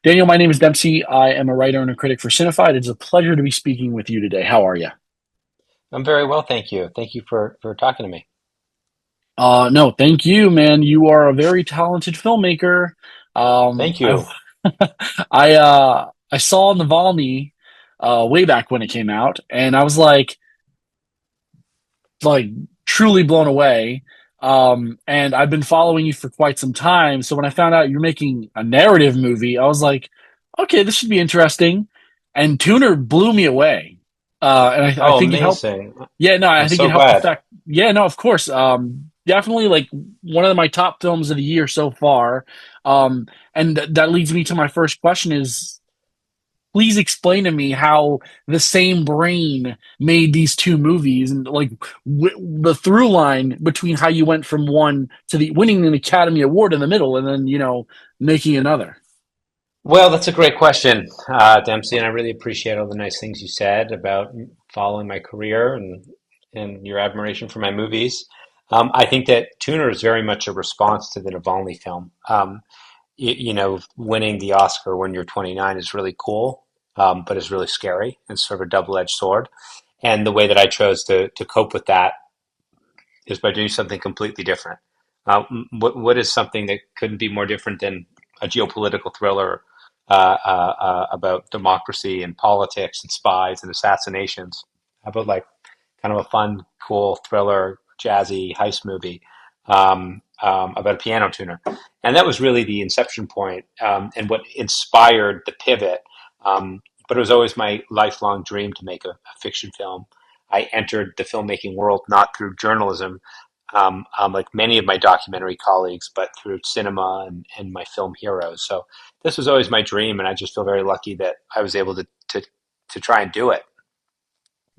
Daniel, my name is Dempsey. I am a writer and a critic for Cinefied. It's a pleasure to be speaking with you today. How are you? I'm very well, thank you. Thank you for talking to me. No, thank you, man. You are a very talented filmmaker. Thank I you. I saw Navalny way back when it came out, and I was like truly blown away. And I've been following you for quite some time. So when I found out you're making a narrative movie, I was like, okay, this should be interesting. And Tuner blew me away. And I Oh, think it helped. amazing. Yeah, no, I'm I think it so helped the glad. fact. Yeah, no, of course. Definitely like one of my top films of the year so far. And that leads me to my first question is please explain to me how the same brain made these two movies and like the through line between how you went from one to the winning an Academy Award in the middle and then making another. Well, that's a great question, Dempsey, and I really appreciate all the nice things you said about following my career and your admiration for my movies. I think that Tuner is very much a response to the Navalny film. Winning the Oscar when you're 29 is really cool, but it's really scary and sort of a double-edged sword. And the way that I chose to cope with that is by doing something completely different. What is something that couldn't be more different than a geopolitical thriller about democracy and politics and spies and assassinations? How about like kind of a fun, cool thriller, jazzy heist movie about a piano tuner? And that was really the inception point, and what inspired the pivot. But it was always my lifelong dream to make a fiction film. I entered the filmmaking world not through journalism, like many of my documentary colleagues, but through cinema and my film heroes. So this was always my dream, and I just feel very lucky that I was able to try and do it.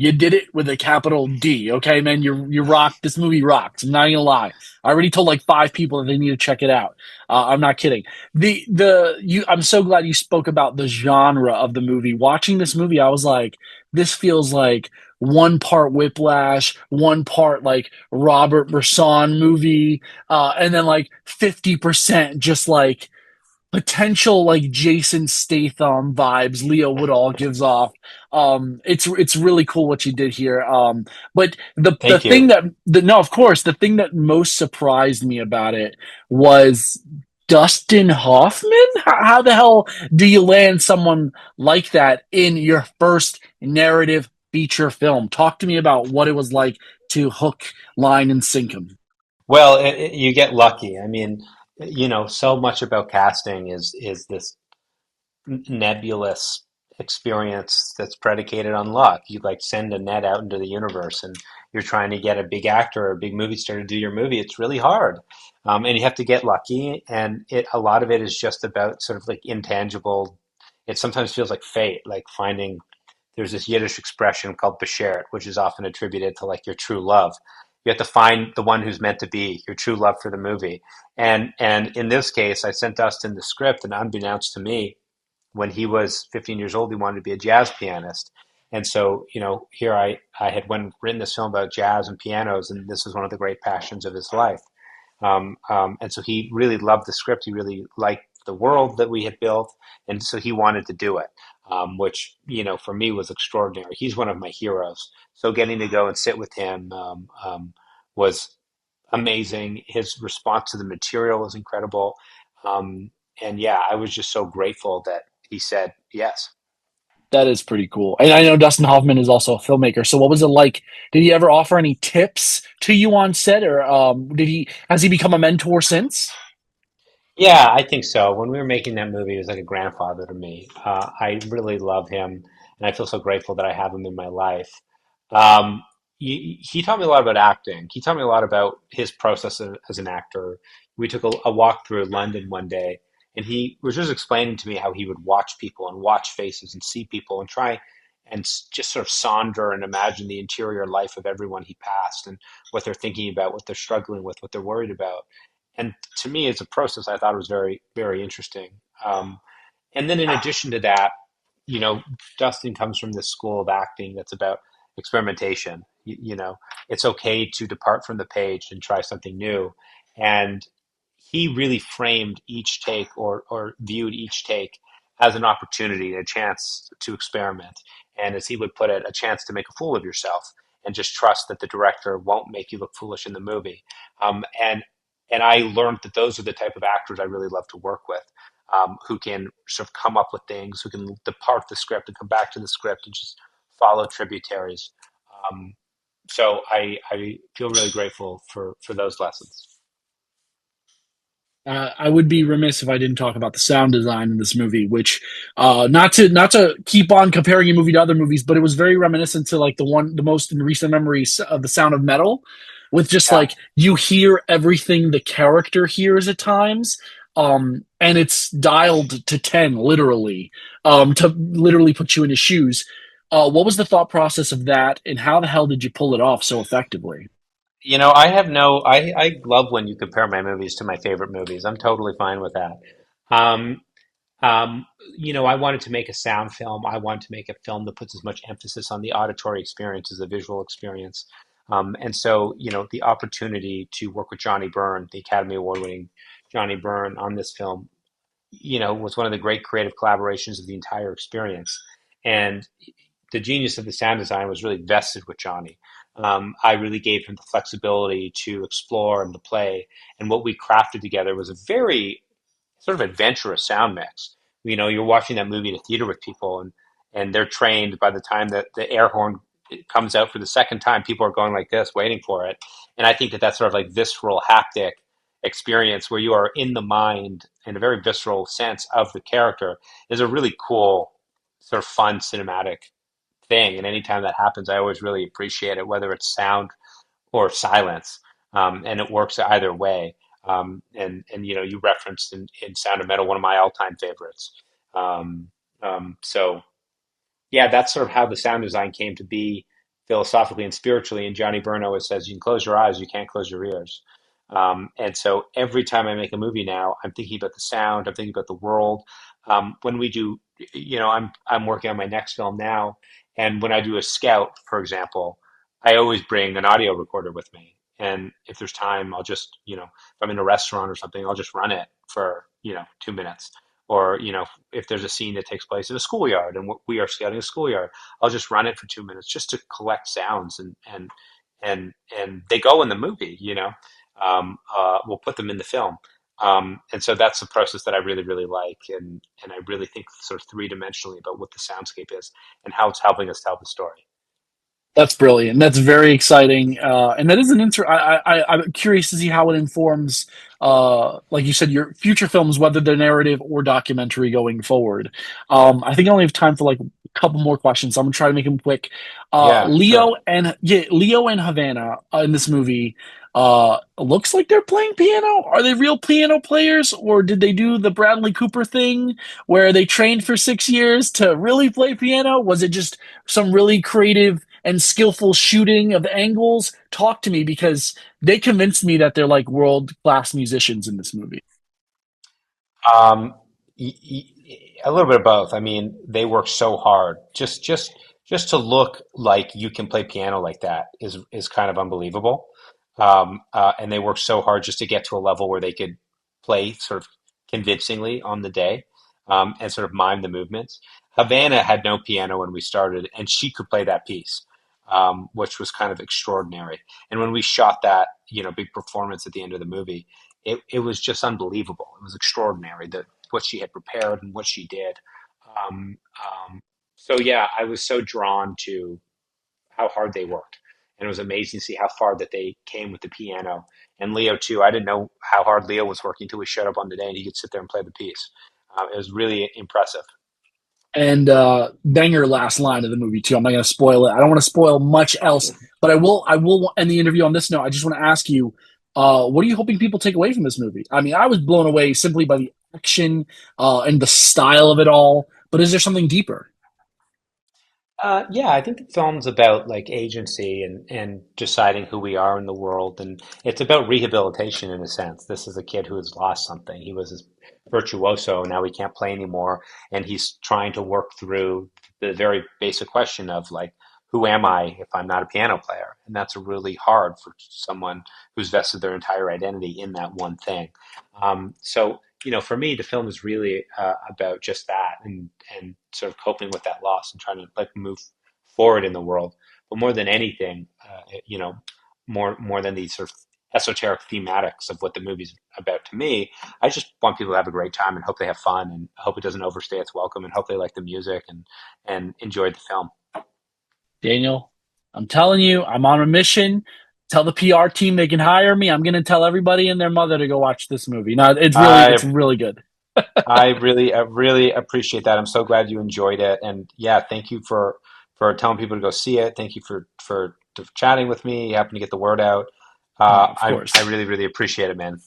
You did it with a capital D, okay, man. You rocked. This movie rocks. I'm not gonna lie. I already told like five people that they need to check it out. I'm not kidding. The you. I'm so glad you spoke about the genre of the movie. Watching this movie, I was like, this feels like one part Whiplash, one part like Robert Bresson movie, and then like 50% just like potential like Jason Statham vibes Leo Woodall gives off. It's really cool what you did here. But the Thank you. thing that the no, of course, the thing that most surprised me about it was Dustin Hoffman. How the hell do you land someone like that in your first narrative feature film? Talk to me about what it was like to hook, line, and sink him. Well, you get lucky. I mean, so much about casting is this nebulous experience that's predicated on luck. You like send a net out into the universe, and you're trying to get a big actor or a big movie star to do your movie. It's really hard, and you have to get lucky. And a lot of it is just about sort of like intangible. It sometimes feels like fate, like finding. There's this Yiddish expression called beshert, which is often attributed to like your true love. You have to find the one who's meant to be your true love for the movie. And in this case, I sent Dustin the script, and unbeknownst to me, when he was 15 years old, he wanted to be a jazz pianist. And so, here I had written this film about jazz and pianos, and this was one of the great passions of his life. And so he really loved the script. He really liked the world that we had built, and so he wanted to do it, which for me was extraordinary. He's one of my heroes. So getting to go and sit with him was amazing. His response to the material was incredible, and yeah, I was just so grateful that he said yes. That is pretty cool. And I know Dustin Hoffman is also a filmmaker. So what was it like? Did he ever offer any tips to you on set or did he has he become a mentor since? Yeah, I think so. When we were making that movie, he was like a grandfather to me. I really love him, and I feel so grateful that I have him in my life. Um, he taught me a lot about acting. He taught me a lot about his process as an actor. We took a walk through London one day, and he was just explaining to me how he would watch people and watch faces and see people and try and just sort of sonder and imagine the interior life of everyone he passed and what they're thinking about, what they're struggling with, what they're worried about. And to me, as a process, I thought it was very, very interesting. And then in addition to that, you know, Dustin comes from this school of acting that's about experimentation. It's okay to depart from the page and try something new. And he really framed each take or viewed each take as an opportunity, a chance to experiment, and as he would put it, a chance to make a fool of yourself, and just trust that the director won't make you look foolish in the movie. And I learned that those are the type of actors I really love to work with, who can sort of come up with things, who can depart the script and come back to the script and just follow tributaries. Um, so I feel really grateful for those lessons. I would be remiss if I didn't talk about the sound design in this movie, which not to keep on comparing a movie to other movies, but it was very reminiscent to like the most in recent memories of The Sound of Metal, with just Yeah. like you hear everything the character hears at times, and it's dialed to 10 literally, to literally put you in his shoes. What was the thought process of that, and how the hell did you pull it off so effectively? I have no, I love when you compare my movies to my favorite movies. I'm totally fine with that. Um, um, I wanted to make a sound film. I wanted to make a film that puts as much emphasis on the auditory experience as the visual experience. And so, the opportunity to work with Johnny Byrne, the Academy Award winning Johnny Byrne on this film, was one of the great creative collaborations of the entire experience. And the genius of the sound design was really vested with Johnny. I really gave him the flexibility to explore and to play. And what we crafted together was a very sort of adventurous sound mix. You're watching that movie in a theater with people, and they're trained by the time that the air horn comes out for the second time, people are going like this, waiting for it. And I think that that's sort of like visceral haptic experience where you are in the mind in a very visceral sense of the character is a really cool, sort of fun cinematic thing. And anytime that happens, I always really appreciate it, whether it's sound or silence, and it works either way. And you referenced in Sound of Metal, one of my all-time favorites. Um, so yeah, that's sort of how the sound design came to be philosophically and spiritually. And Johnny Byrne always says, you can close your eyes, you can't close your ears. And so every time I make a movie now, I'm thinking about the sound, I'm thinking about the world. When we do, I'm working on my next film now, and when I do a scout, for example, I always bring an audio recorder with me. And if there's time, I'll just, if I'm in a restaurant or something, I'll just run it for, 2 minutes. Or, if there's a scene that takes place in a schoolyard and we are scouting a schoolyard, I'll just run it for 2 minutes just to collect sounds, and they go in the movie. We'll put them in the film. And so that's the process that I really, really like. And I really think sort of three dimensionally about what the soundscape is and how it's helping us tell the story. That's brilliant. That's very exciting, and that is an inter. I'm curious to see how it informs, like you said, your future films, whether they're narrative or documentary going forward. I think I only have time for like a couple more questions. So I'm gonna try to make them quick. Yeah, sure. Leo and Havana in this movie. Looks like they're playing piano. Are they real piano players, or did they do the Bradley Cooper thing where they trained for 6 years to really play piano? Was it just some really creative and skillful shooting of angles? Talk to me, because they convinced me that they're like world class musicians in this movie. Um, a little bit of both. I mean, they work so hard. Just to look like you can play piano like that is kind of unbelievable. And they work so hard just to get to a level where they could play sort of convincingly on the day, and sort of mime the movements. Havana had no piano when we started, and she could play that piece, which was kind of extraordinary. And when we shot that, big performance at the end of the movie, it was just unbelievable. It was extraordinary that what she had prepared and what she did. Um, so yeah, I was so drawn to how hard they worked, and it was amazing to see how far that they came with the piano. And Leo too. I didn't know how hard Leo was working until we showed up on the day, and he could sit there and play the piece. It was really impressive. And banger last line of the movie too. I'm not going to spoil it. I don't want to spoil much else, but I will end the interview on this note. I just want to ask you, what are you hoping people take away from this movie? I mean, I was blown away simply by the action, and the style of it all. But is there something deeper? Yeah, I think the film's about like agency and deciding who we are in the world, and it's about rehabilitation in a sense. This is a kid who has lost something. He was this virtuoso, now he can't play anymore, and he's trying to work through the very basic question of like, who am I if I'm not a piano player? And that's really hard for someone who's vested their entire identity in that one thing. So for me, the film is really about just that, and sort of coping with that loss and trying to like move forward in the world. But more than anything, more than these sort of esoteric thematics of what the movie's about to me, I just want people to have a great time and hope they have fun and hope it doesn't overstay its welcome and hope they like the music and enjoy the film. Daniel, I'm telling you, I'm on a mission. Tell the PR team they can hire me. I'm going to tell everybody and their mother to go watch this movie. No, it's I really good. really appreciate that. I'm so glad you enjoyed it, and yeah, thank you for telling people to go see it. Thank you for chatting with me. You happen to get the word out. Oh, of I course. really appreciate it, man.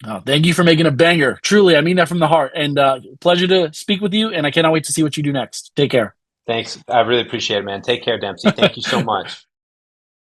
Oh, thank you for making a banger. Truly, I mean that from the heart. And pleasure to speak with you. And I cannot wait to see what you do next. Take care. Thanks. I really appreciate it, man. Take care, Dempsey. Thank you so much.